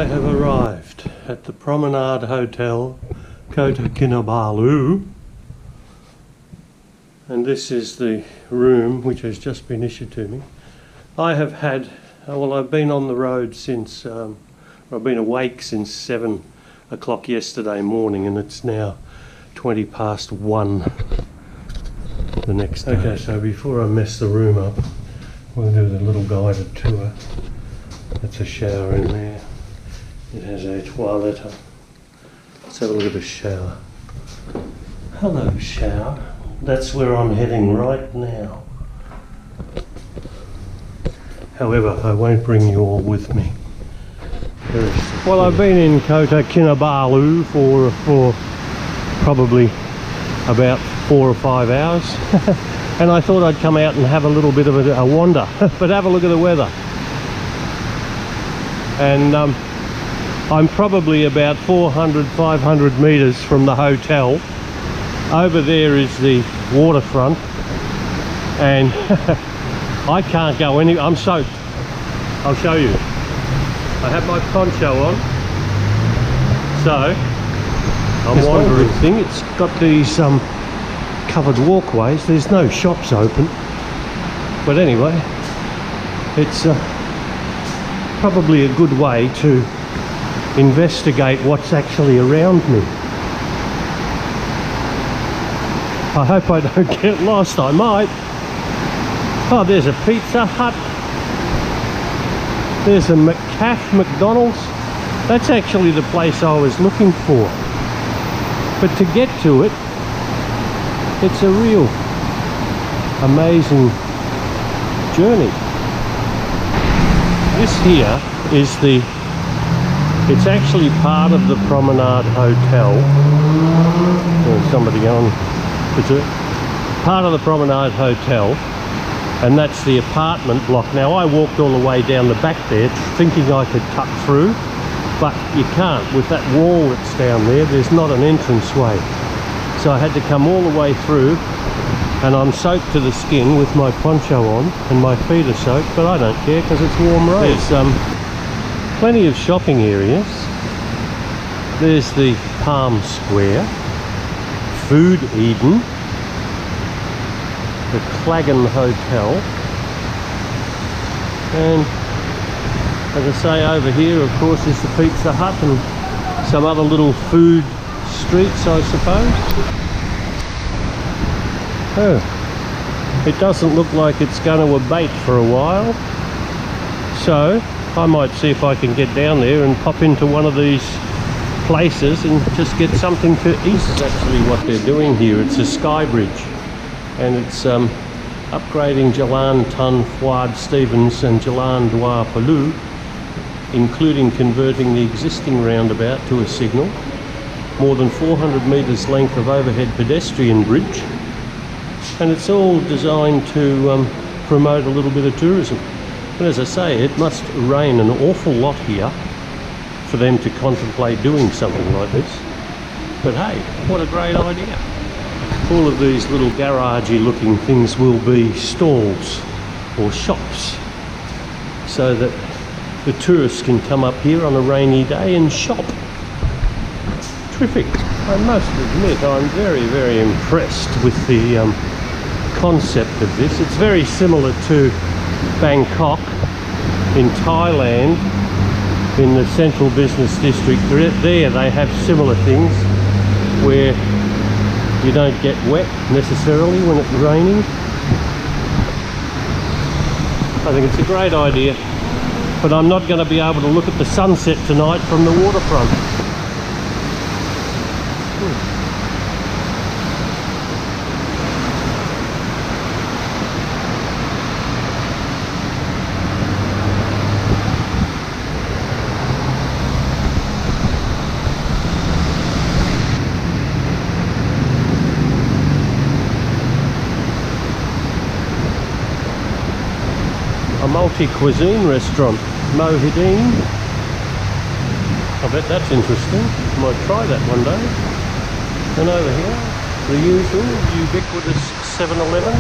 I have arrived at the Promenade Hotel, Kota Kinabalu, and this is the room which has just been issued to me. I have had, well, I've been on the road since, I've been awake since 7 o'clock yesterday morning, and it's now 20 past 1 the next day. Okay, so before I mess the room up, we'll do the little guided tour. That's a shower in there. It has a toilet. Let's have a look at the shower. Hello, shower. That's where I'm heading right now. However, I won't bring you all with me. Well, I've been in Kota Kinabalu for probably about 4 or 5 hours. And I thought I'd come out and have a little bit of a wander. But have a look at the weather. And I'm probably about 400-500 meters from the hotel. Over there is the waterfront, and I can't go any. I'm soaked. I'll show you. I have my poncho on, so I'm wandering. Thing. It's got these covered walkways. There's no shops open, but anyway, it's probably a good way to investigate what's actually around me. I hope I don't get lost. I might. Oh, there's a Pizza Hut. There's a McDonald's. That's actually the place I was looking for. But to get to it, it's a real amazing journey. This here is it's actually part of the Promenade Hotel. There's somebody on. It's part of the Promenade Hotel, and that's the apartment block. Now, I walked all the way down the back there thinking I could cut through, but you can't. With that wall that's down there, there's not an entranceway. So I had to come all the way through, and I'm soaked to the skin with my poncho on, and my feet are soaked, but I don't care because it's warm road. There's plenty of shopping areas. There's the Palm Square, Food Eden, the Klagan Hotel, and as I say, over here of course is the Pizza Hut and some other little food streets, I suppose. Oh, it doesn't look like it's going to abate for a while, so I might see if I can get down there and pop into one of these places and just get something to eat. This is actually what they're doing here. It's a sky bridge, and it's upgrading Jalan Tun Fuad Stephens and Jalan Tun, including converting the existing roundabout to a signal, more than 400 meters length of overhead pedestrian bridge, and it's all designed to promote a little bit of tourism. And as I say, it must rain an awful lot here for them to contemplate doing something like this. But hey, what a great idea. All of these little garagey looking things will be stalls or shops, so that the tourists can come up here on a rainy day and shop. Terrific. I must admit I'm very, very impressed with the concept of this. It's very similar to Bangkok in Thailand, in the central business district. There they have similar things where you don't get wet necessarily when it's raining. I think it's a great idea, but I'm not going to be able to look at the sunset tonight from the waterfront. A multi-cuisine restaurant, Mohideen. I bet that's interesting. Might try that one day. And over here, the usual ubiquitous 7-Eleven.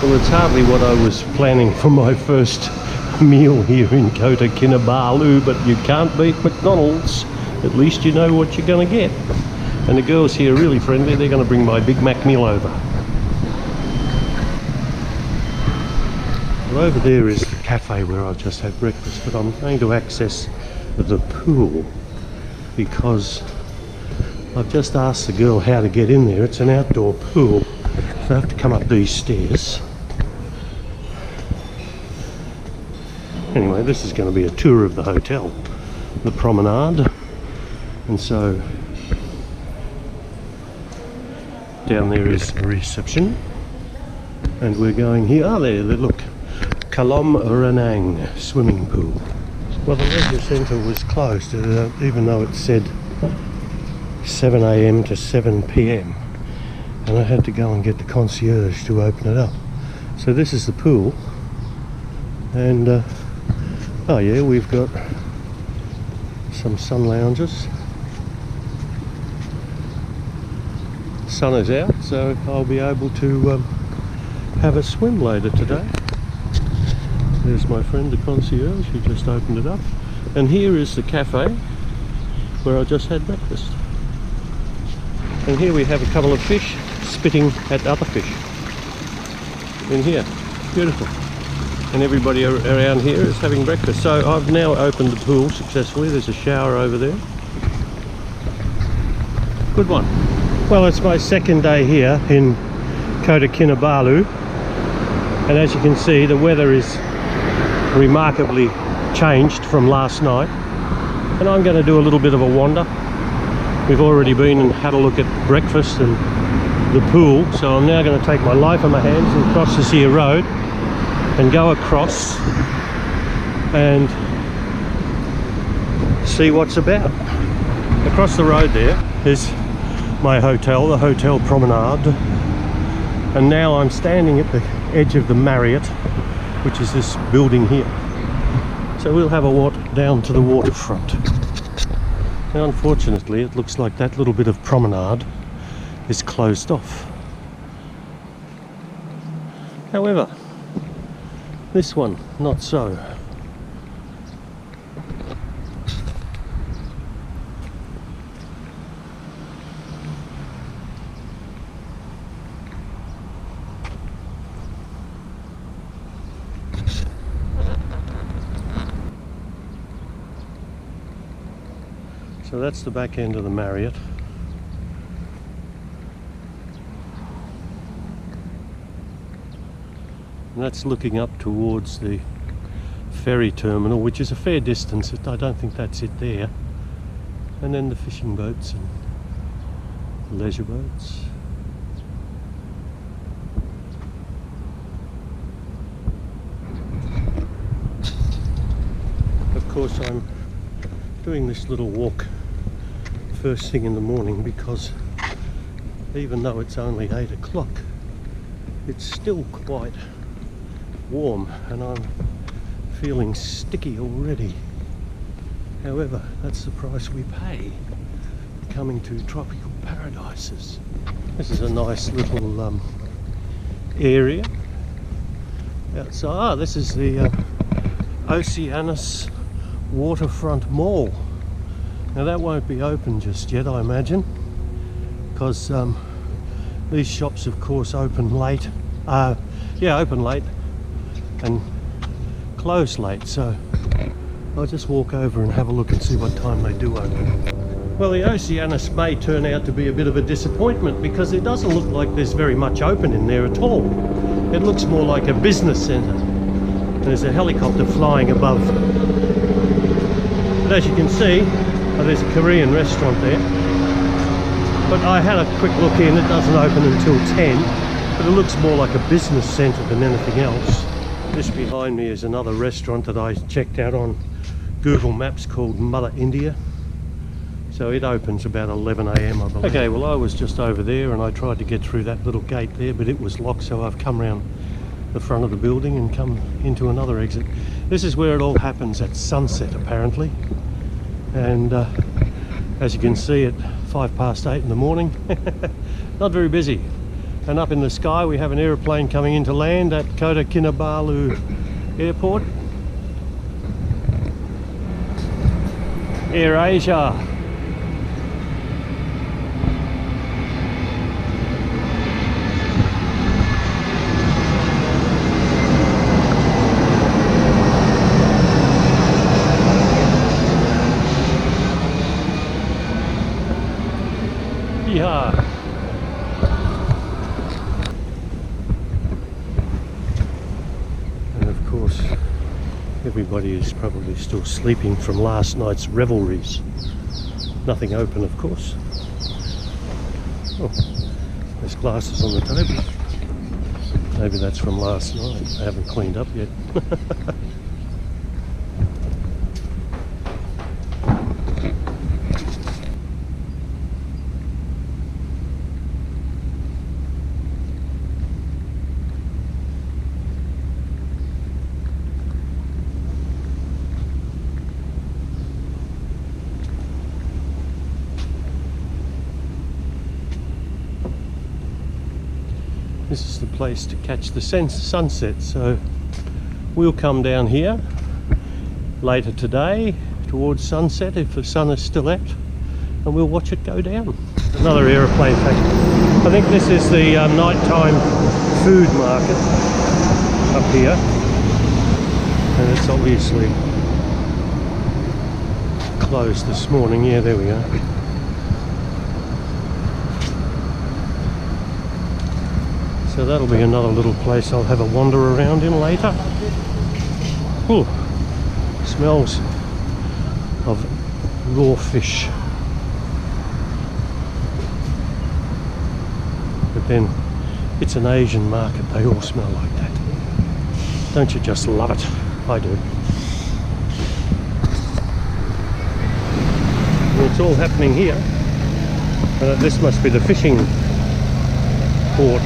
Well, it's hardly what I was planning for my first meal here in Kota Kinabalu, but you can't beat McDonald's. At least you know what you're going to get. And the girls here are really friendly. They're going to bring my Big Mac meal over. Well, over there is the cafe where I've just had breakfast, but I'm going to access the pool because I've just asked the girl how to get in there. It's an outdoor pool, so I have to come up these stairs. Anyway, this is going to be a tour of the hotel, the Promenade, and so down there is the reception, and we're going here. Oh, there, look, Kolam Renang swimming pool. Well, the leisure centre was closed, even though it said 7 AM to 7 PM, and I had to go and get the concierge to open it up. So this is the pool, and oh yeah, we've got some sun lounges. Sun is out, so I'll be able to have a swim later today. There's my friend the concierge who just opened it up, and here is the cafe where I just had breakfast. And here we have a couple of fish spitting at other fish in here. Beautiful. And everybody around here is having breakfast. So I've now opened the pool successfully. There's a shower over there. Good one. Well, it's my second day here in Kota Kinabalu, and as you can see, the weather is remarkably changed from last night, and I'm going to do a little bit of a wander. We've already been and had a look at breakfast and the pool, so I'm now going to take my life in my hands and cross this here road and go across and see what's about. Across the road there is my hotel, the Hotel Promenade, and now I'm standing at the edge of the Marriott, which is this building here. So we'll have a walk down to the waterfront. Now unfortunately it looks like that little bit of promenade is closed off. However, this one, not so. So that's the back end of the Marriott. And that's looking up towards the ferry terminal, which is a fair distance. I don't think that's it there. And then the fishing boats and leisure boats. Of course, I'm doing this little walk first thing in the morning because even though it's only 8 o'clock, it's still quite warm and I'm feeling sticky already. However, that's the price we pay coming to tropical paradises. This is a nice little area outside. Ah, this is the Oceanus Waterfront Mall. Now that won't be open just yet, I imagine, because these shops of course open late. Open late and close late, so I'll just walk over and have a look and see what time they do open. Well, the Oceanus may turn out to be a bit of a disappointment because it doesn't look like there's very much open in there at all. It looks more like a business centre. There's a helicopter flying above. But as you can see, there's a Korean restaurant there. But I had a quick look in, it doesn't open until 10, but it looks more like a business centre than anything else. This behind me is another restaurant that I checked out on Google Maps called Mother India. So it opens about 11 AM I believe. Okay, well I was just over there and I tried to get through that little gate there, but it was locked, so I've come round the front of the building and come into another exit. This is where it all happens at sunset apparently. And as you can see at 8:05 in the morning, not very busy. And up in the sky we have an aeroplane coming into land at Kota Kinabalu Airport. Air Asia. Yeah. And of course, everybody is probably still sleeping from last night's revelries. Nothing open, of course. Oh, there's glasses on the table. Maybe that's from last night. They haven't cleaned up yet. This is the place to catch the sunset, so we'll come down here later today towards sunset if the sun is still out, and we'll watch it go down. Another aeroplane factory. I think this is the nighttime food market up here, and it's obviously closed this morning. Yeah, there we go. So that'll be another little place I'll have a wander around in later. Ooh, smells of raw fish. But then it's an Asian market, they all smell like that. Don't you just love it? I do. And it's all happening here. This must be the fishing port.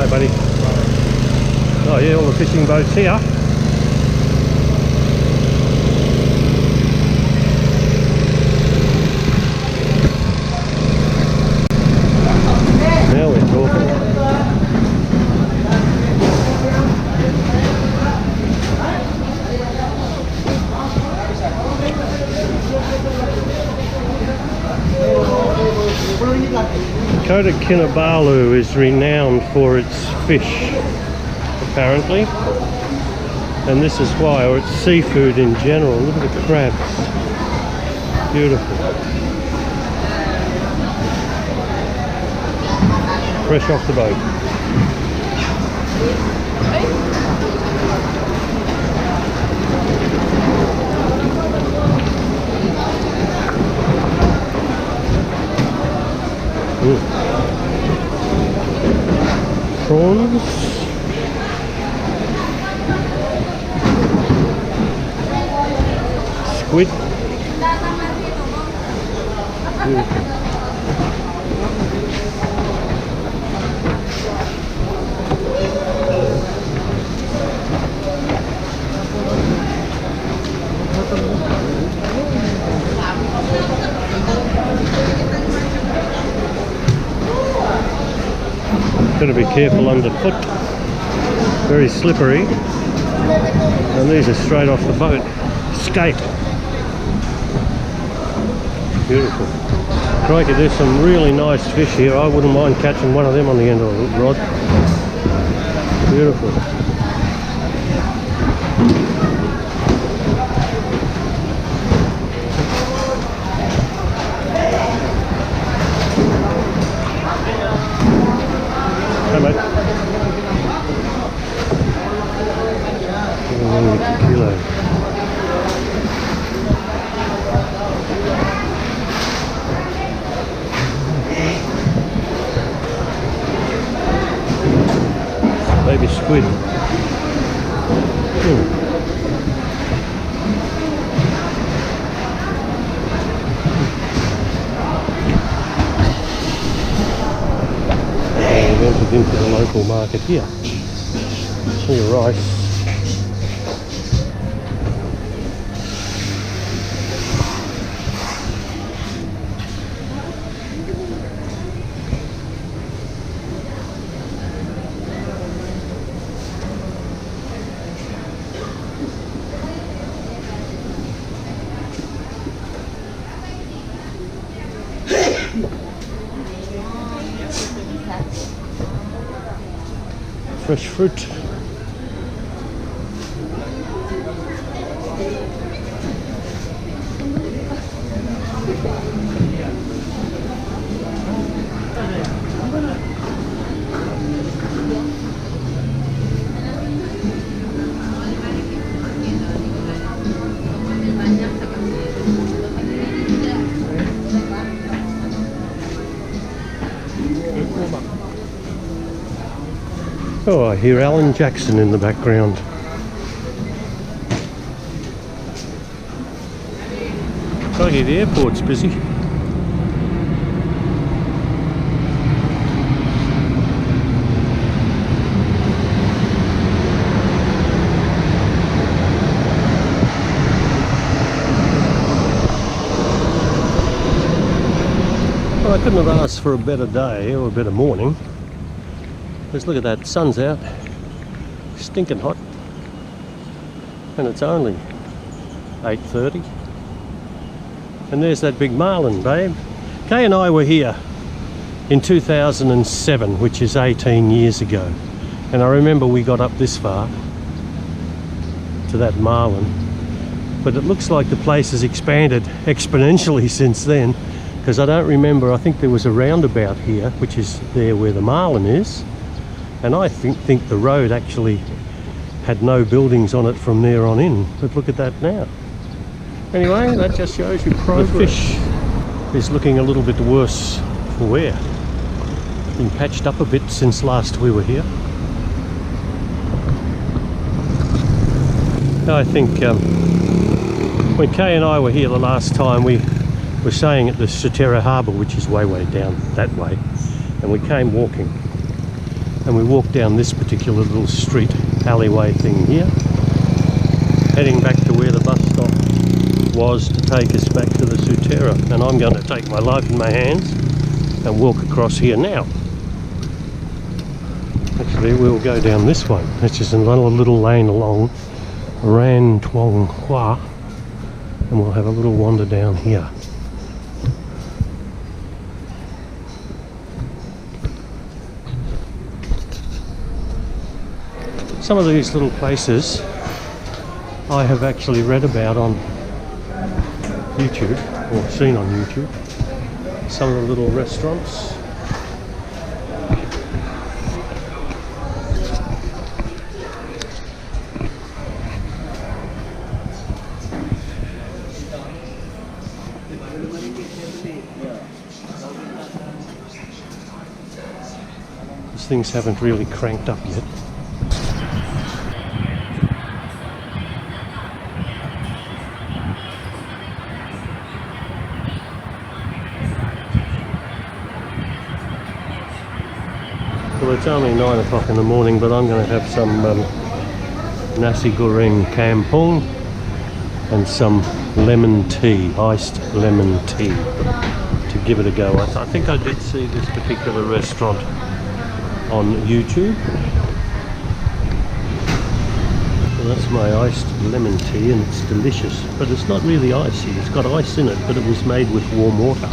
Buddy. Oh yeah, all the fishing boats here. Now we're talking. Kota Kinabalu is renowned for its fish, apparently, and this is why, or it's seafood in general. Look at the crabs, beautiful, fresh off the boat. Prawns, squid, got to be careful underfoot, very slippery, and these are straight off the boat. Skate, beautiful. Crikey, there's some really nice fish here. I wouldn't mind catching one of them on the end of the rod. Beautiful. Hey mate. Kilo. Baby squid. We've entered into the local market here. See rice, fresh fruit. Oh, I hear Alan Jackson in the background. Crikey, the airport's busy. Well, I couldn't have asked for a better day or a better morning. Let's look at that, sun's out, stinking hot, and it's only 8:30. And there's that big marlin, babe. Kay and I were here in 2007, which is 18 years ago. And I remember we got up this far to that marlin. But it looks like the place has expanded exponentially since then, because I don't remember, I think there was a roundabout here, which is there where the marlin is. And I think the road actually had no buildings on it from there on in. But look at that now. Anyway, that just shows you progress. The fish is looking a little bit worse for wear. Been patched up a bit since last we were here. I think when Kay and I were here the last time, we were staying at the Sutera Harbour, which is way down that way. And we came walking. And we walked down this particular little street alleyway thing here, heading back to where the bus stop was to take us back to the Sutera. And I'm going to take my life in my hands and walk across here now. Actually, we'll go down this one, which is another little lane along Ran Tuong Hua, and we'll have a little wander down here. Some of these little places I have actually read about on YouTube, or seen on YouTube. Some of the little restaurants. These things haven't really cranked up yet. Well, it's only 9 o'clock in the morning, but I'm going to have some nasi goreng kampung and some lemon tea, iced lemon tea, to give it a go. I think I did see this particular restaurant on YouTube. Well, that's my iced lemon tea, and it's delicious, but it's not really icy. It's got ice in it, but it was made with warm water.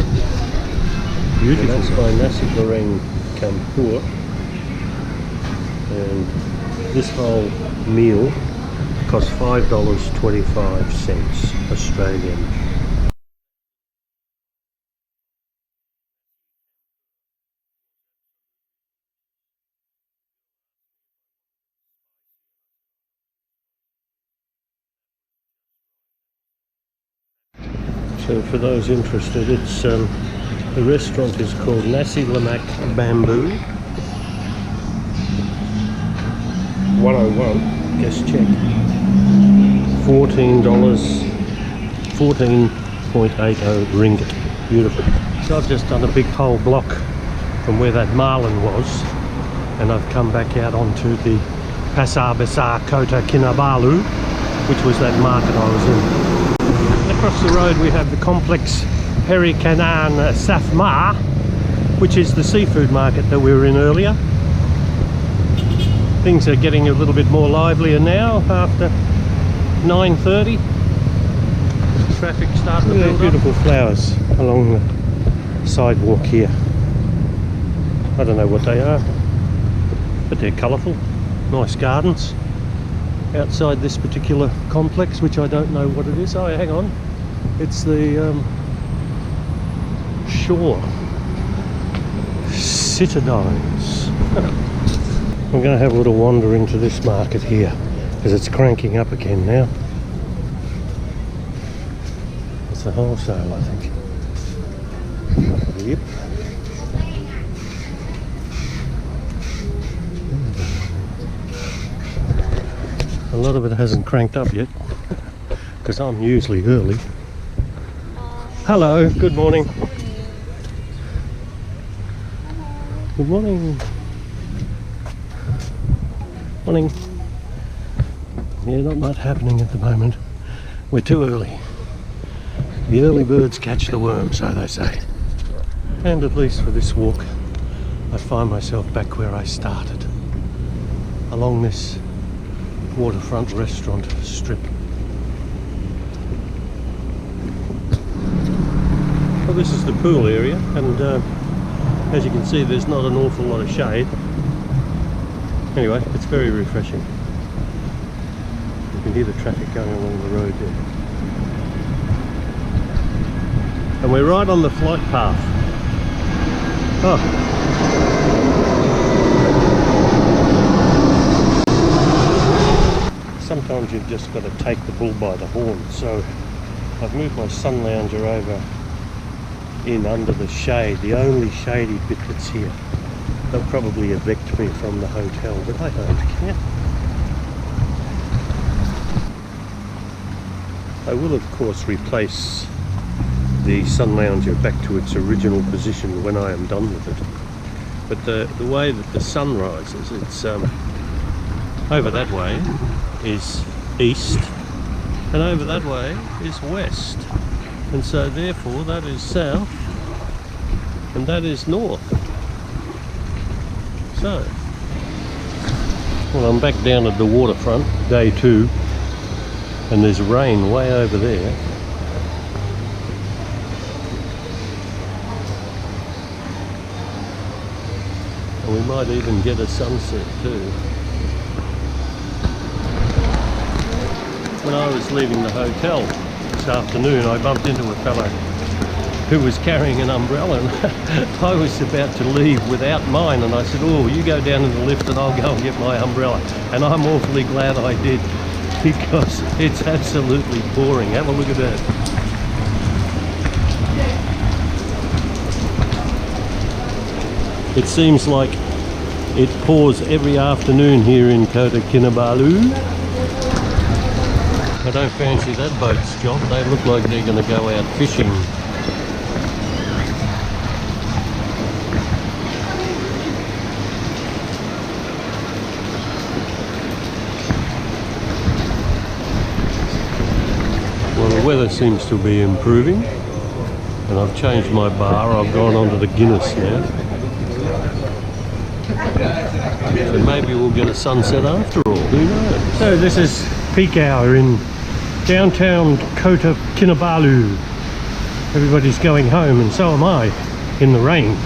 Beautiful. And that's my nasi goreng campur. And this whole meal costs $5.25 Australian. So for those interested, it's the restaurant is called Nasi Lemak Bamboo. 101, guest check. $14, 14.80 ringgit. Beautiful. So I've just done a big whole block from where that marlin was, and I've come back out onto the Pasar Besar Kota Kinabalu, which was that market I was in. Across the road we have the complex Perikanan Safmar, which is the seafood market that we were in earlier. Things are getting a little bit more livelier now after 9:30. Traffic starting to build up. Beautiful flowers along the sidewalk here. I don't know what they are, but they're colourful. nice gardens outside this particular complex, which I don't know what it is. Oh, hang on. It's the Shore Citadines. I'm going to have a little wander into this market here because it's cranking up again now. It's the wholesale, I think. Yep. A lot of it hasn't cranked up yet because I'm usually early. Hello, good morning. Good morning. Morning. Yeah, not much happening at the moment. We're too early. The early birds catch the worm, so they say. And at least for this walk, I find myself back where I started, along this waterfront restaurant strip. Well, this is the pool area, and as you can see, there's not an awful lot of shade. Anyway, it's very refreshing. You can hear the traffic going along the road there. And we're right on the flight path. Oh. Sometimes you've just got to take the bull by the horn. So I've moved my sun lounger over in under the shade, the only shady bit that's here. They'll probably evict me from the hotel, but I don't care. I will of course replace the sun lounger back to its original position when I am done with it. But the way that the sun rises, it's over that way is east and over that way is west, and so therefore that is south and that is north. So, well, I'm back down at the waterfront, day 2, and there's rain way over there. And we might even get a sunset too. When I was leaving the hotel this afternoon, I bumped into a fellow who was carrying an umbrella, and I was about to leave without mine, and I said, oh, you go down in the lift and I'll go and get my umbrella. And I'm awfully glad I did, because it's absolutely pouring. Have a look at that. It seems like it pours every afternoon here in Kota Kinabalu. I don't fancy that boat's job. They look like they're going to go out fishing. Well, the weather seems to be improving, and I've changed my bar. I've gone on to the Guinness now. So maybe we'll get a sunset after all, who knows? So this is peak hour in downtown Kota Kinabalu. Everybody's going home, and so am I, in the rain,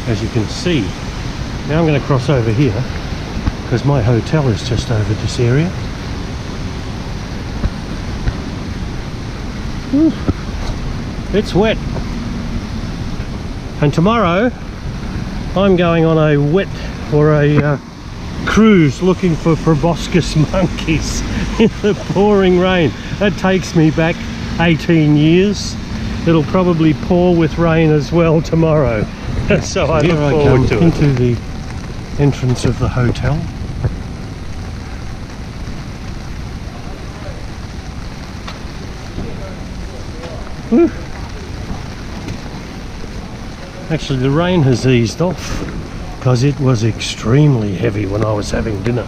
as you can see. Now I'm going to cross over here because my hotel is just over this area. It's wet, and tomorrow I'm going on a cruise looking for proboscis monkeys in the pouring rain. That takes me back 18 years. It'll probably pour with rain as well tomorrow. So I look forward to it. Into the entrance of the hotel. Whew. Actually, the rain has eased off because it was extremely heavy when I was having dinner.